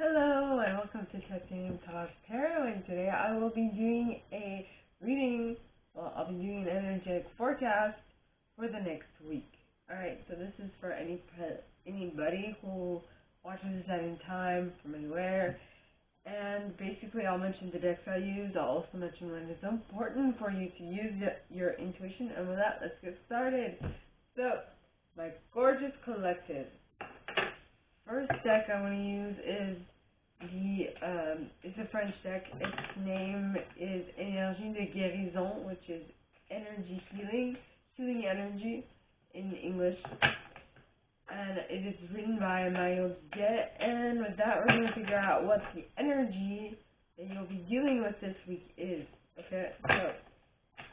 Hello and welcome to Titanium Talk Tarot, and today I will be doing a reading, I'll be doing an energetic forecast for the next week. Alright, so this is for anybody who watches this at any time, from anywhere, and basically I'll mention the decks I use. I'll also mention when it's important for you to use your intuition, and with that, let's get started. So, my gorgeous collective. First deck I want to use is it's a French deck. Its name is Énergie de Guérison, which is energy healing energy in English. And it is written by Duguay. And with that, we're going to figure out what the energy that you'll be dealing with this week is. Okay, so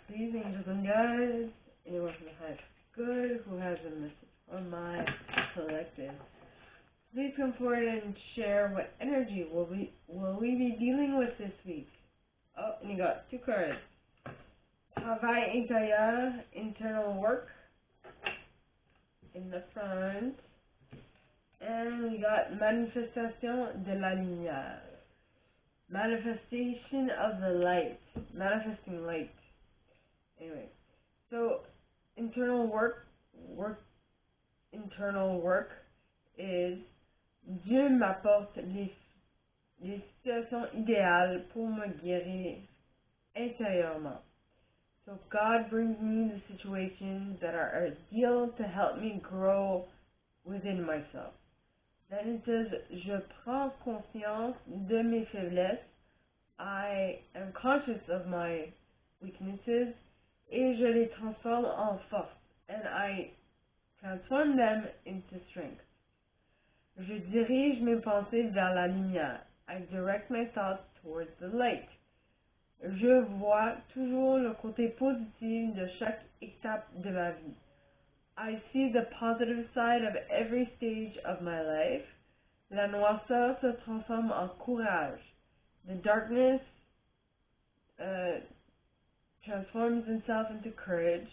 please, angels and guides, anyone from the highest good who has a message for my collective, please come forward and share what energy will we be dealing with this week. Oh, and you got two cards. Travail intérieur, internal work, in the front. And we got manifestation de la lumière. Manifestation of the light. Manifesting light. Anyway, so internal work is Dieu m'apporte les situations idéales pour me guérir intérieurement. So God brings me the situations that are ideal to help me grow within myself. Then it says, je prends conscience de mes faiblesses. I am conscious of my weaknesses et je les transforme en force. And I transform them into strength. Je dirige mes pensées vers la lumière. I direct my thoughts towards the light. Je vois toujours le côté positif de chaque étape de ma vie. I see the positive side of every stage of my life. La noirceur se transforme en courage. The darkness transforms itself into courage.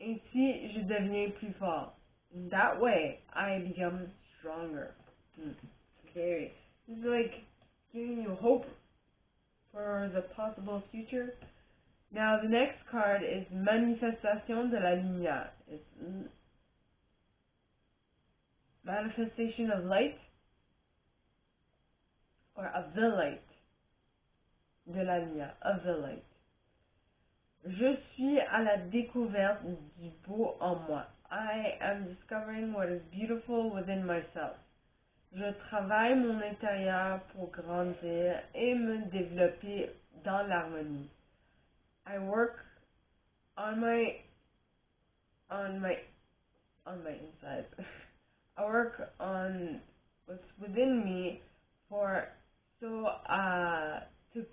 Ainsi, je deviens plus fort. In that way, I become stronger. Very. This is like giving you hope for the possible future. Now, the next card is Manifestation de la Lumière. It's manifestation of light, or of the light. De la lumière, of the light. Je suis à la découverte du beau en moi. I am discovering what is beautiful within myself. Je travaille mon intérieur pour grandir et me développer dans l'harmonie. I work on my inside. I work on what's within me to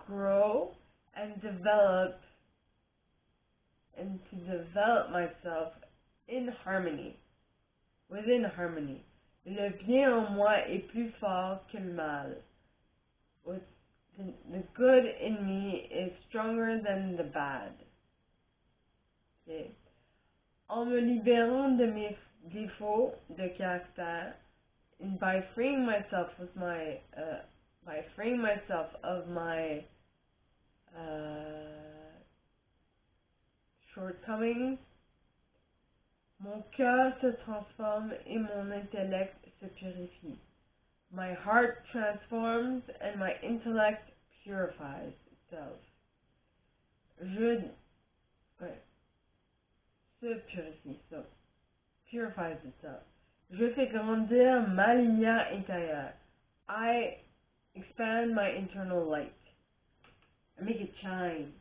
grow and develop myself in harmony, within harmony. Le bien en moi est plus fort que le mal. The good in me is stronger than the bad. Okay. En me libérant de mes défauts de caractère, and by freeing myself of my shortcomings, mon cœur se transforme et mon intellect se purifie. My heart transforms and my intellect purifies itself. Se purifie, so purifies itself. Je fais grandir ma lumière intérieure. I expand my internal light. I make it shine.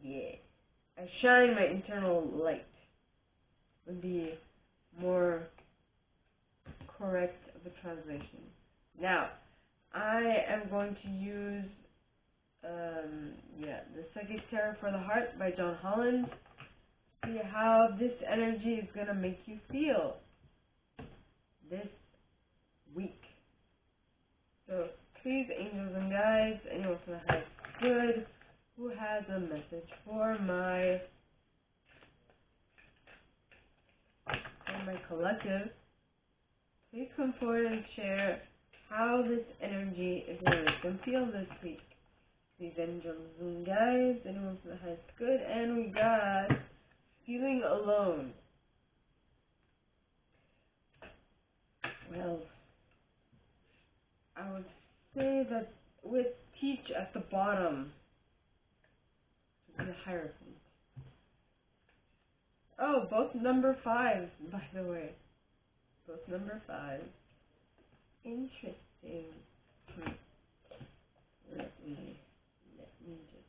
Yeah. I shine my internal light. Would be more correct of a translation. Now, I am going to use the Psychic Tarot for the Heart by Holland. See how this energy is going to make you feel this week. So please, angels and guides, anyone from the highest good who has a message for my collective, please come forward and share how this energy is going to make them feel this week. These angels and guides, anyone from the highest good, and we got feeling alone. Well, I would say that with teach at the bottom, the Hierophant. Oh, both number 5, by the way. Both number 5. Interesting. Let me just.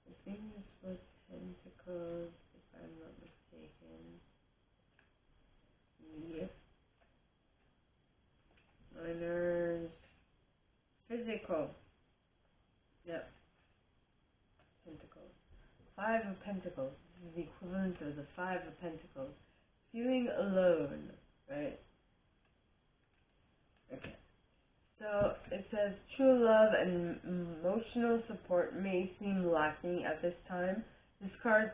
I think this was Pentacles, if I'm not mistaken. Yep. Minors. Physical. Yep. Pentacles. 5 of Pentacles. This is the equivalent of the 5 of Pentacles. Feeling alone, right? Okay. So it says true love and emotional support may seem lacking at this time. This card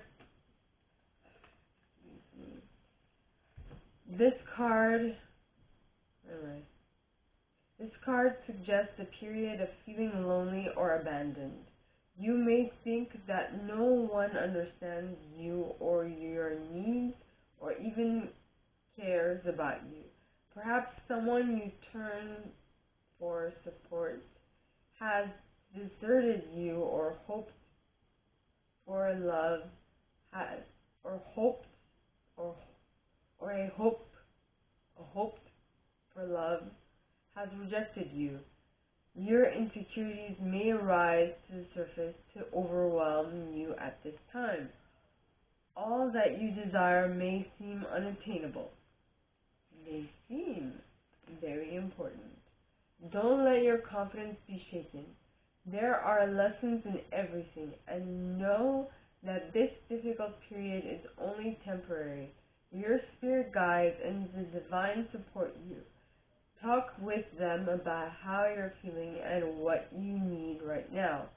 suggests a period of feeling lonely or abandoned. You may think that no one understands you or your needs or even cares about you. Perhaps someone you turn for support has deserted you or hoped for love has or hoped or a hoped for love has rejected you. Your insecurities may rise to the surface to overwhelm you at this time. All that you desire may seem unattainable. May seem very important. Don't let your confidence be shaken. There are lessons in everything, and know that this difficult period is only temporary. Your spirit guides and the divine support you. Talk with them about how you're feeling and what you need right now.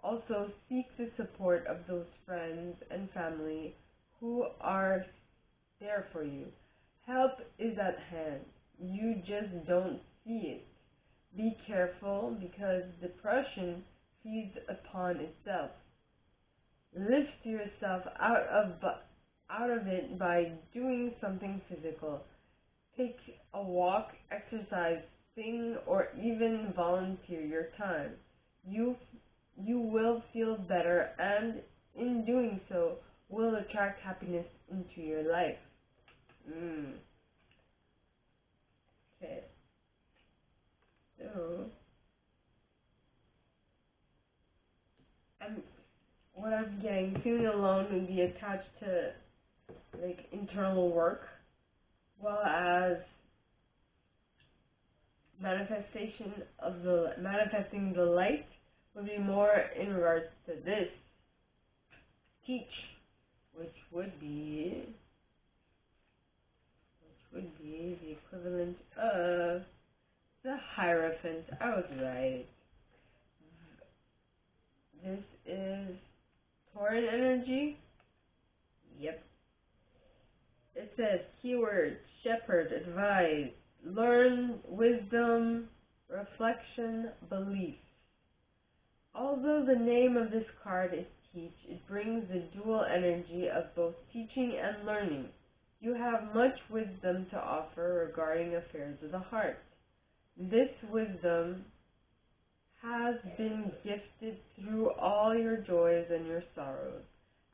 Also, seek the support of those friends and family who are there for you. Help is at hand. You just don't see it. Be careful because depression feeds upon itself. Lift yourself out of it by doing something physical. Take a walk, exercise, sing, or even volunteer your time. You will feel better, and in doing so, will attract happiness into your life. Okay. So, what I'm getting, feeling alone would be attached to like internal work, well as manifesting the light would be more in regards to this teach, which would be the equivalent of the Hierophant. I was right. This is Tauran energy. Yep. It says keyword, shepherd, advise, learn, wisdom, reflection, belief. Although the name of this card is teach, it brings the dual energy of both teaching and learning. You have much wisdom to offer regarding affairs of the heart. This wisdom has been gifted through all your joys and your sorrows.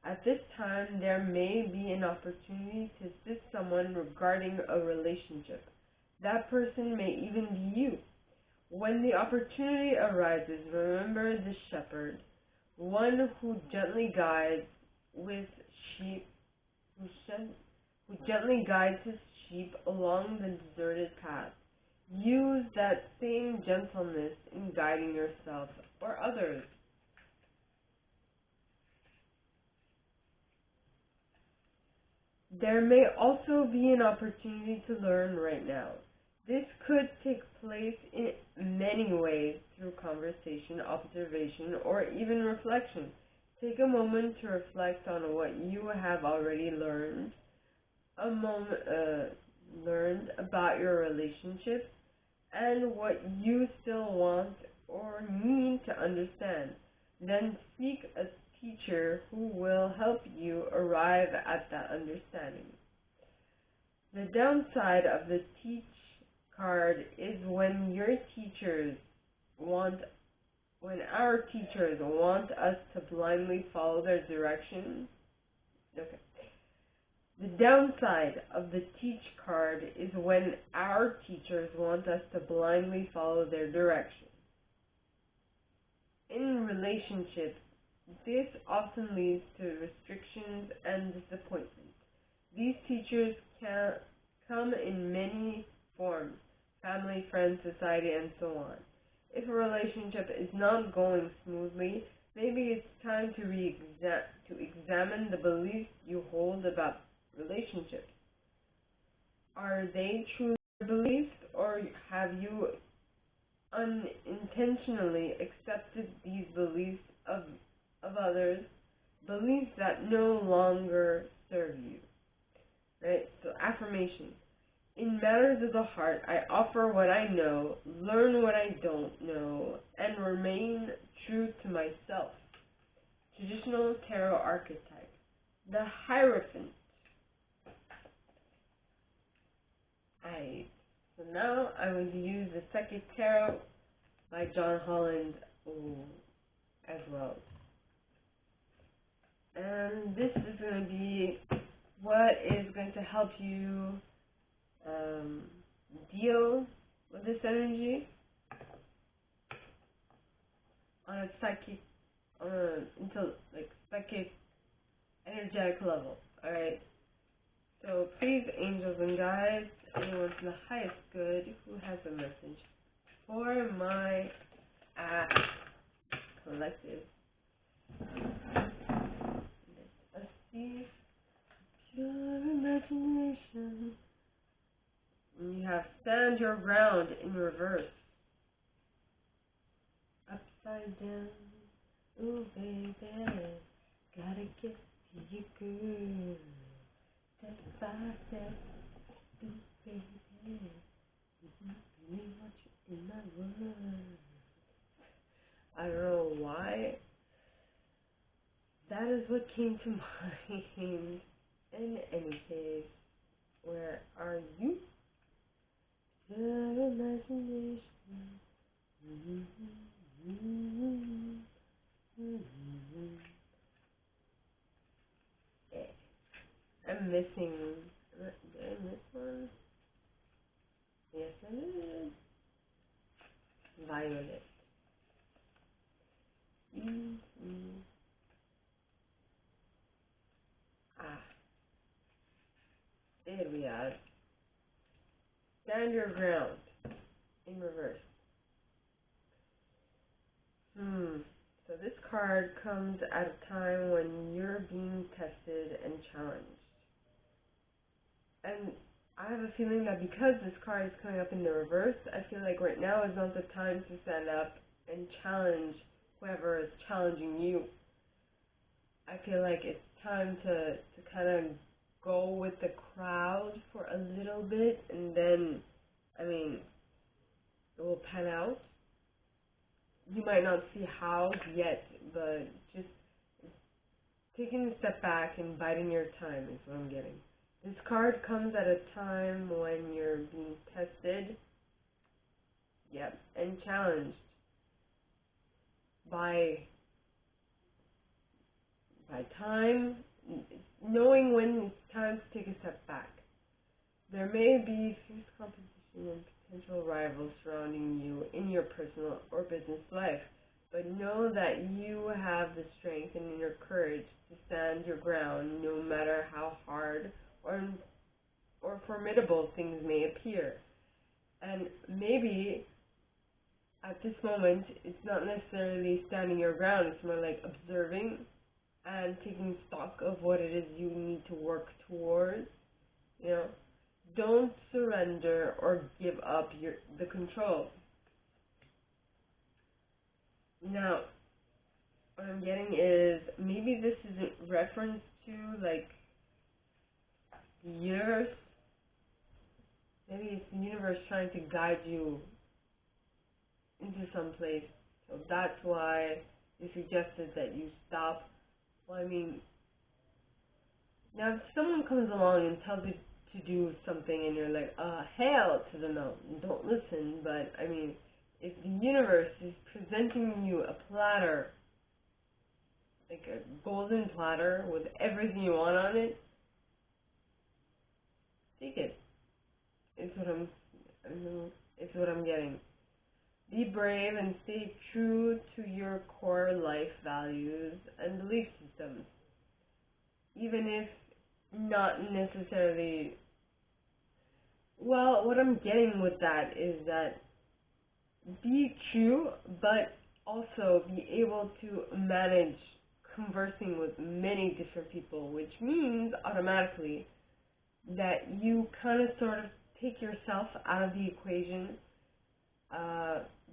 At this time, there may be an opportunity to assist someone regarding a relationship. That person may even be you. When the opportunity arises, remember the shepherd, one who gently guides his sheep along the deserted path. Use that same gentleness in guiding yourself or others. There may also be an opportunity to learn right now. This could take place in many ways through conversation, observation, or even reflection. Take a moment to reflect on what you have already learned about your relationships and what you still want or need to understand. Then seek a teacher who will help you arrive at that understanding. The downside of the teach card is when our teachers want us to blindly follow their direction. Okay. The downside of the teach card is when our teachers want us to blindly follow their direction. In relationships, this often leads to restrictions and disappointment. These teachers can come in many forms: family, friends, society, and so on. If a relationship is not going smoothly, maybe it's time to examine the beliefs you hold about relationships. Are they true beliefs, or have you unintentionally accepted these beliefs of others, beliefs that no longer serve you? Right? So affirmation. In matters of the heart, I offer what I know, learn what I don't know, and remain true to myself. Traditional tarot archetype. The Hierophant. So now I'm going to use the Psychic Tarot by John Holland as well. And this is going to be what is going to help you deal with this energy on a psychic, psychic, energetic level. Alright? So please, angels and guides, anyone from the highest good who has a message for my collective. Let us see. Pure imagination. You have stand your ground in reverse. Upside down. Ooh, baby. Gotta get to you good. Step by step. Ooh, baby. Really want you in my world. I don't know why. That is what came to mind. In any case, where are you? The imagination. Okay. I'm missing. Did I miss one? Yes, I did. Violet. There we are. Stand your ground in reverse. So this card comes at a time when you're being tested and challenged. And I have a feeling that because this card is coming up in the reverse, I feel like right now is not the time to stand up and challenge whoever is challenging you. I feel like it's time to kind of go with the crowd for a little bit, and then, it will pan out. You might not see how yet, but just taking a step back and biding your time is what I'm getting. This card comes at a time when you're being tested, and challenged by time, knowing when it's time to take a step back. There may be fierce competition and potential rivals surrounding you in your personal or business life, but know that you have the strength and inner courage to stand your ground no matter how hard or formidable things may appear. And maybe at this moment it's not necessarily standing your ground, it's more like observing and taking stock of what it is you need to work towards. Don't surrender or give up the control. Now, what I'm getting is maybe this is a reference to like the universe. Maybe it's the universe trying to guide you into some place. So that's why they suggested that you stop. Well, I mean, now if someone comes along and tells you to do something and you're like, hell to the no, don't listen. But I mean, if the universe is presenting you a platter, like a golden platter with everything you want on it, take it. It's what I'm getting. Be brave and stay true to your core life values and belief systems, even if not necessarily. Well, what I'm getting with that is that be true, but also be able to manage conversing with many different people, which means automatically that you kind of sort of take yourself out of the equation.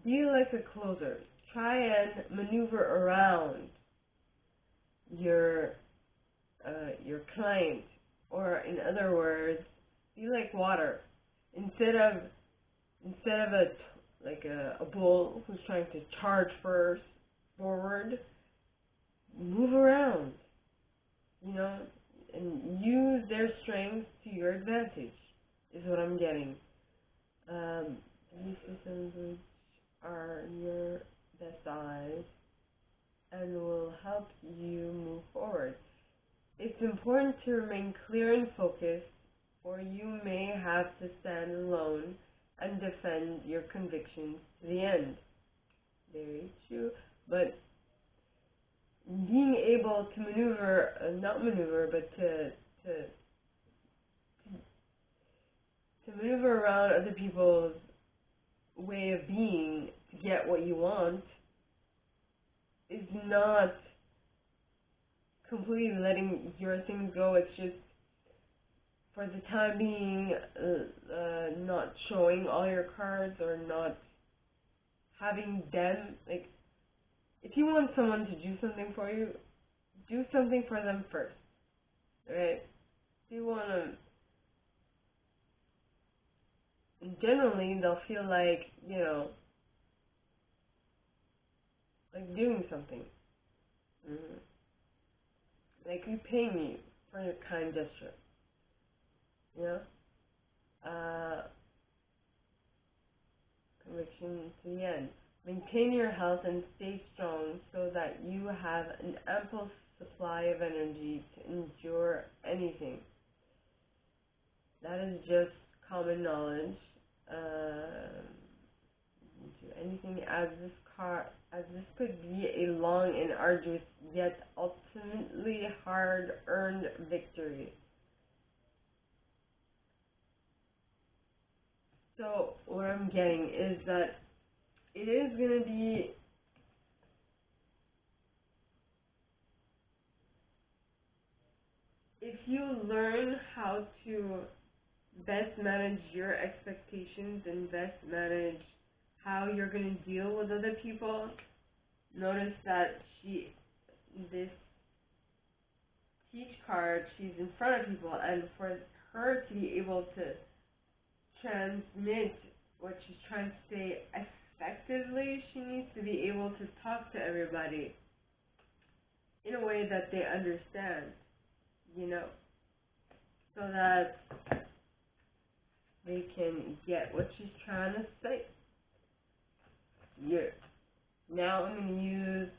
Be like a closer. Try and maneuver around your client, or in other words, be like water. Instead of a bull who's trying to charge forward, move around, and use their strengths to your advantage, is what I'm getting. These systems which are your best eyes and will help you move forward. It's important to remain clear and focused, or you may have to stand alone and defend your convictions to the end. Very true. But being able to to maneuver around other people's way of being to get what you want is not completely letting your things go. It's just, for the time being, not showing all your cards, or not having them, like, if you want someone to do something for you, do something for them first, right? If you want to, generally they'll feel like, like doing something. Like repaying you for your kind gesture. Conviction to the end. Maintain your health and stay strong so that you have an ample supply of energy to endure anything. That is just common knowledge. Anything as this could be a long and arduous yet ultimately hard-earned victory. So what I'm getting is that it is going to be if you learn how to best manage your expectations and best manage how you're going to deal with other people. Notice that this teach card, she's in front of people, and for her to be able to transmit what she's trying to say effectively, she needs to be able to talk to everybody in a way that they understand, so that they can get what she's trying to say. Here. Now I'm going to use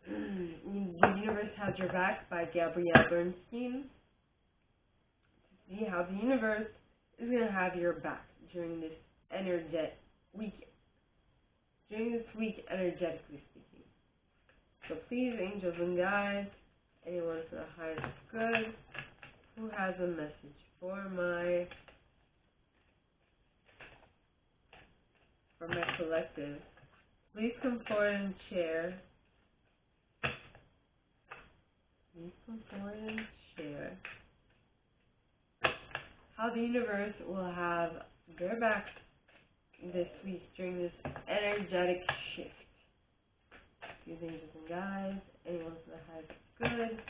The Universe Has Your Back by Gabrielle Bernstein to see how the universe is going to have your back during this energetic weekend. During this week, energetically speaking. So please, angels and guides, anyone for the highest good who has a message for my collective, please come forward and share. Please come forward and share how the universe will have their back this week during this energetic shift. these angels and guides, anyone for the highest good,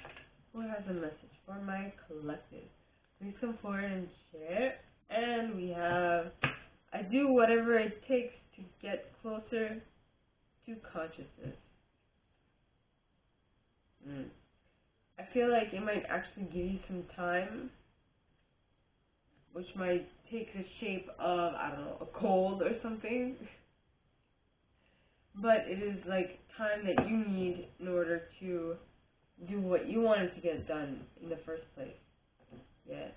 who has a message for my collective. Please come forward and share. And we have, I do whatever it takes to get closer to consciousness. I feel like it might actually give you some time, which might take the shape of, I don't know, a cold or something. But it is like time that you need in order to do what you wanted to get done in the first place. Yeah.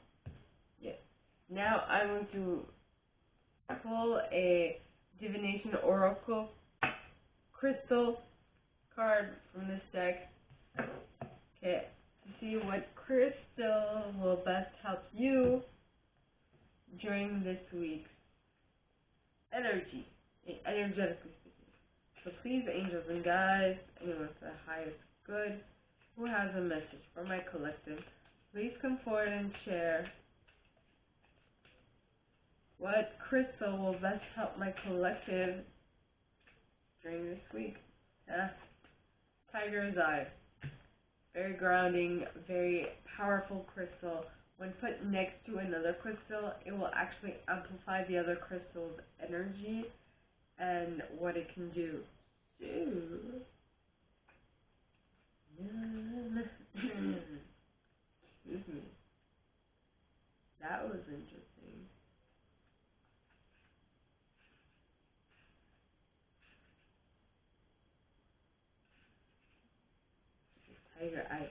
Now I'm going to pull a divination oracle crystal card from this deck. Okay, to see what crystal will best help you during this week's energy, energetically speaking. So please, angels and guides, anyone for the highest good, who has a message for my collective, please come forward and share what crystal will best help my collective during this week. Tiger's Eye. Very grounding, very powerful crystal. When put next to another crystal, it will actually amplify the other crystal's energy and what it can do. Excuse me. That was interesting. Tiger Eye.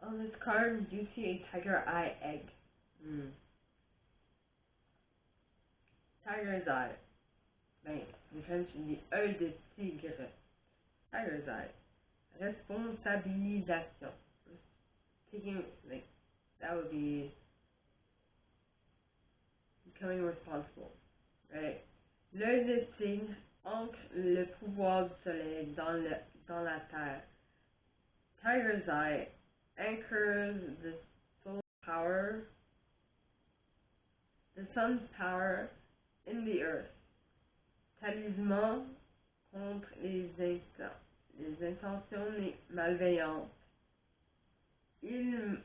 On this card, you see a tiger eye egg. Tiger's Eye. Ben, les French dit œil de tigre. Tiger's Eye. Responsabilisation. Taking, like, that would be becoming responsible, right? L'œil de tigre ancre le pouvoir du soleil dans la terre. Tiger's Eye anchors the soul's power, the sun's power in the earth. Talisman contre les intentions malveillantes. Il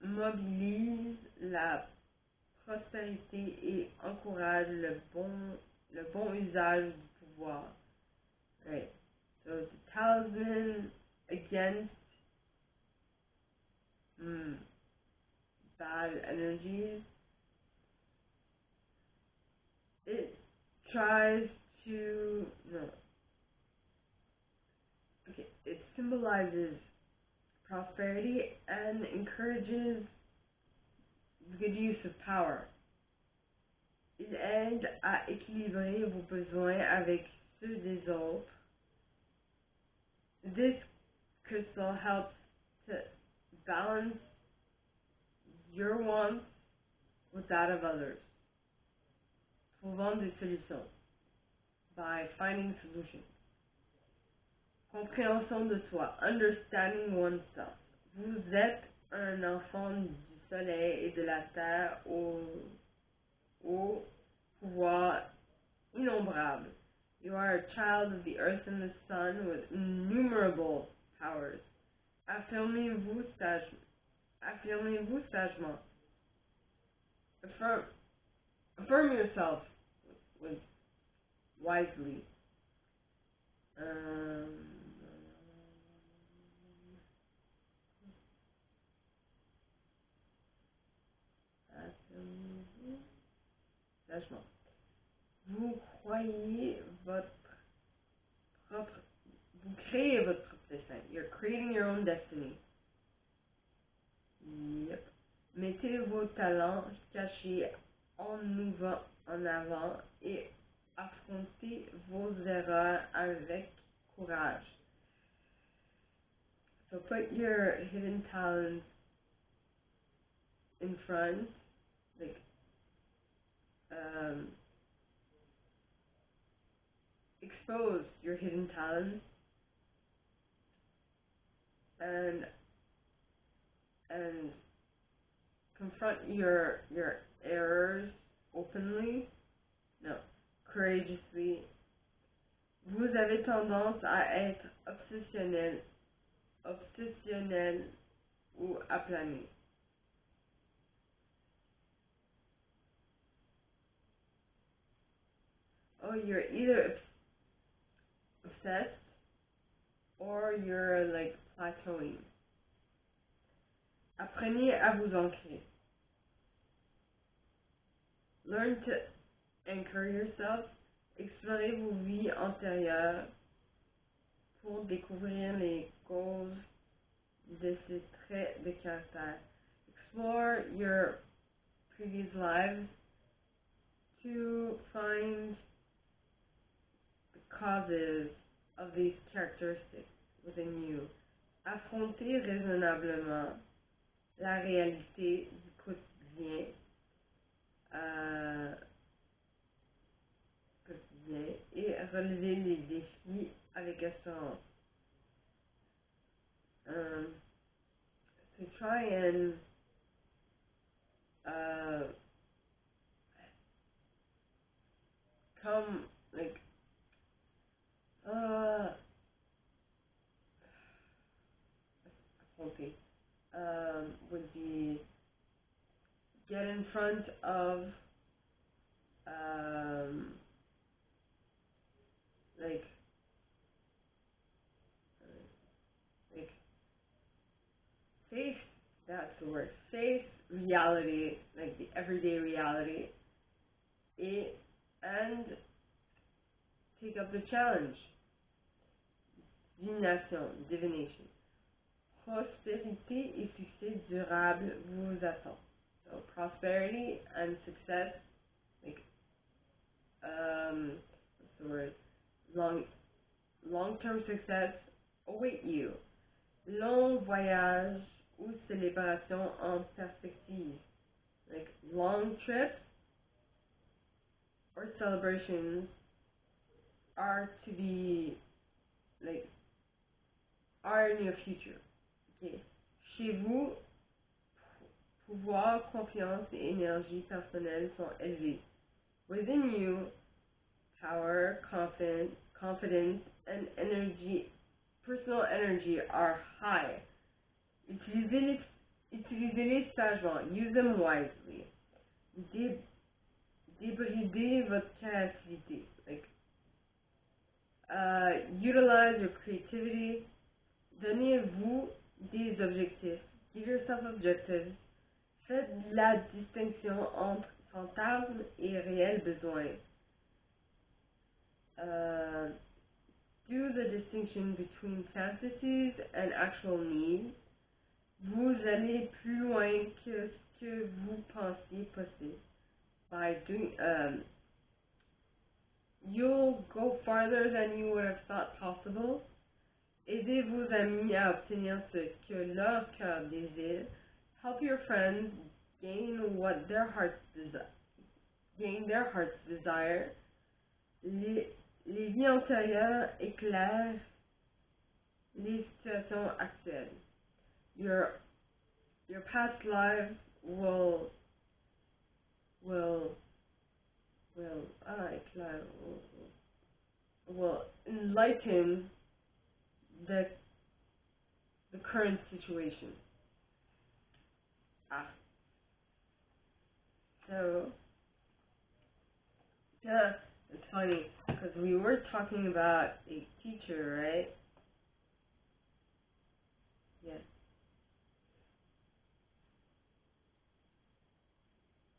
mobilise la prospérité et encourage le bon usage du pouvoir. Right. So it's a talisman against bad energies. It tries to it symbolizes prosperity and encourages good use of power. Il aide à équilibrer vos besoins avec ceux des autres. This crystal helps to balance your wants with that of others. Trouvant des solutions. By finding solutions. Compréhension de soi. Understanding oneself. Vous êtes un enfant du soleil et de la terre au pouvoir innombrable. You are a child of the earth and the sun with innumerable powers. Affirmez-vous sagement. Affirm yourself with wisely. Sagement. Vous créez votre propre destin. You're creating your own destiny. Yep. Mettez vos talents cachés en avant et affrontez vos erreurs avec courage. So put your hidden talents in front, like expose your hidden talents and confront your errors openly, courageously, Vous avez tendance à être obsessionnel ou à planer. Oh, you're either obsessed or you're like plateauing. Apprenez à vous ancrer. Learn to anchor yourself. Explorez vos vies antérieures pour découvrir les causes de ces traits de caractère. Explore your previous lives to find the causes of these characteristics within you. Affrontez raisonnablement la réalité du quotidien, et relevez les défis avec assurance. To try and come like affronter would be get in front of like face, that's the word, face reality, like the everyday reality, and take up the challenge. Divination. Prospérité et succès durable vous attend. So prosperity and success, like what's the word? Long-term success await you. Long voyage ou célébration en perspective. Like long trips or celebrations are to be like are in your future. Okay. Chez vous, pouvoir, confiance et énergie personnelle sont élevés. Within you, power, confidence, and energy, personal energy are high. Utilisez-les sagement. Use them wisely. Débridez votre créativité. Like, utilize your creativity. Donnez-vous des objectifs. Give yourself objectives. Faites la distinction entre fantasmes et réels besoins. Do the distinction between fantasies and actual needs. Vous allez plus loin que ce que vous pensiez possible. By doing, you'll go farther than you would have thought possible. Aidez vos amis à obtenir ce que leur cœur désire. Help your friends gain what their hearts desire. Les vies antérieures éclairent les situations actuelles. Your past lives will enlighten the current situation. So yeah, it's funny because we were talking about a teacher, right? Yeah.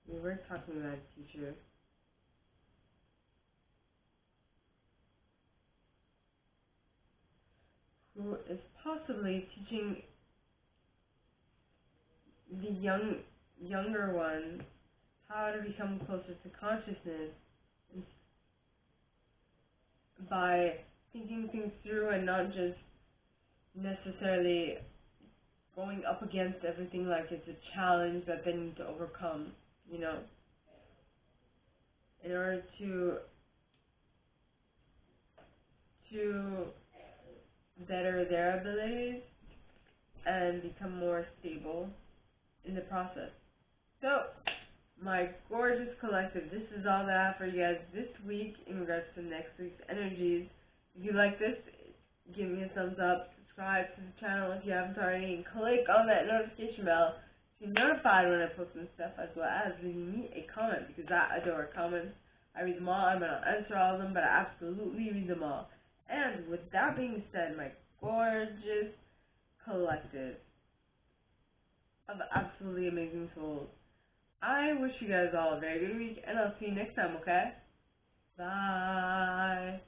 We were talking about a teacher. Who is possibly teaching the younger ones how to become closer to consciousness by thinking things through and not just necessarily going up against everything like it's a challenge that they need to overcome, you know, in order to better their abilities and become more stable in the process. So, my gorgeous collective, this is all that I have for you guys this week in regards to next week's energies. If you like this, give me a thumbs up, subscribe to the channel if you haven't already, and click on that notification bell to be notified when I post new stuff, as well as leaving me a comment, because I adore comments. I read them all. I might not answer all of them, but I absolutely read them all. And with that being said, my gorgeous collective of absolutely amazing souls, I wish you guys all a very good week, and I'll see you next time, okay? Bye.